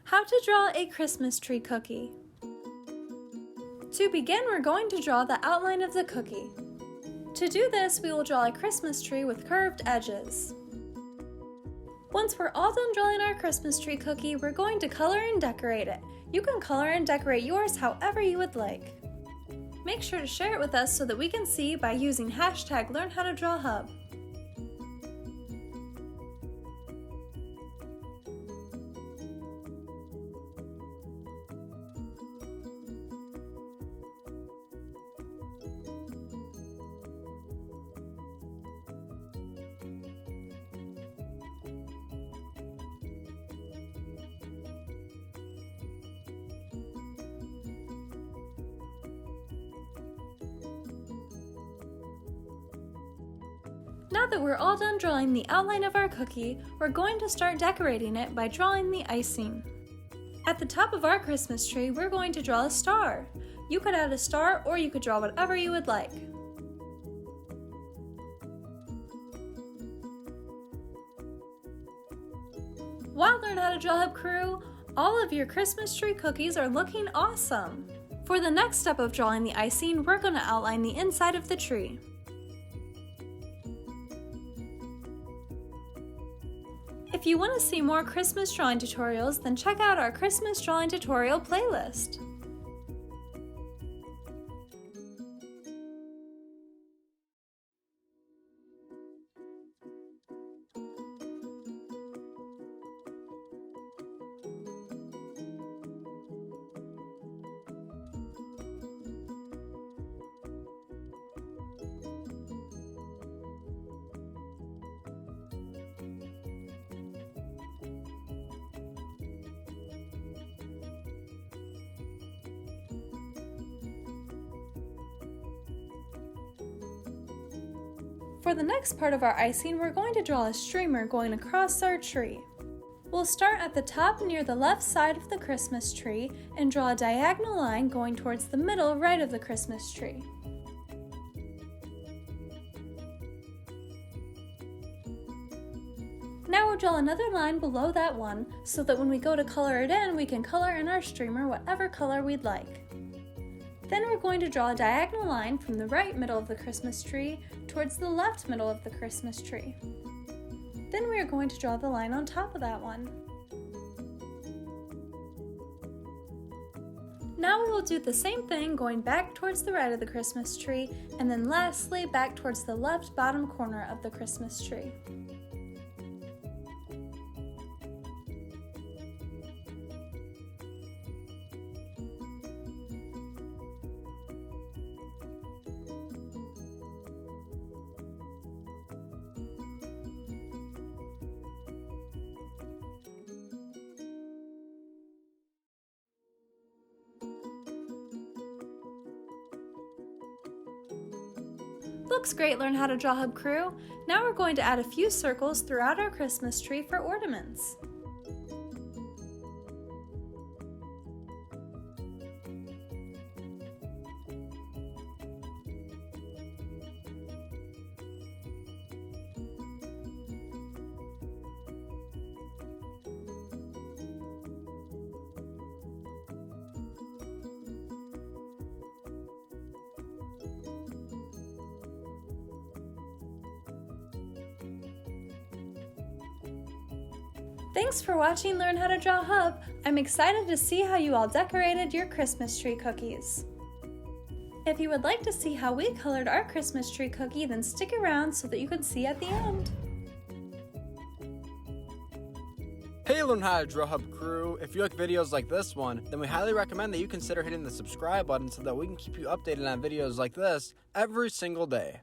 How to draw a Christmas tree cookie. To begin, we're going to draw the outline of the cookie. To do this, we will draw a Christmas tree with curved edges. Once we're all done drawing our Christmas tree cookie, we're going to color and decorate it. You can color and decorate yours however you would like. Make sure to share it with us so that we can see by using #LearnHowToDrawHub. Now that we're all done drawing the outline of our cookie, we're going to start decorating it by drawing the icing. At the top of our Christmas tree, we're going to draw a star. You could add a star or you could draw whatever you would like. Wow, Learn How to Draw Hub crew! All of your Christmas tree cookies are looking awesome! For the next step of drawing the icing, we're going to outline the inside of the tree. If you want to see more Christmas drawing tutorials, then check out our Christmas drawing tutorial playlist. For the next part of our icing, we're going to draw a streamer going across our tree. We'll start at the top near the left side of the Christmas tree and draw a diagonal line going towards the middle right of the Christmas tree. Now we'll draw another line below that one so that when we go to color it in, we can color in our streamer whatever color we'd like. Then we're going to draw a diagonal line from the right middle of the Christmas tree towards the left middle of the Christmas tree. Then we are going to draw the line on top of that one. Now we will do the same thing going back towards the right of the Christmas tree and then lastly back towards the left bottom corner of the Christmas tree. Looks great, Learn How to Draw Hub crew! Now we're going to add a few circles throughout our Christmas tree for ornaments. Thanks for watching Learn How to Draw Hub! I'm excited to see how you all decorated your Christmas tree cookies. If you would like to see how we colored our Christmas tree cookie, then stick around so that you can see at the end. Hey Learn How to Draw Hub crew! If you like videos like this one, then we highly recommend that you consider hitting the subscribe button so that we can keep you updated on videos like this every single day.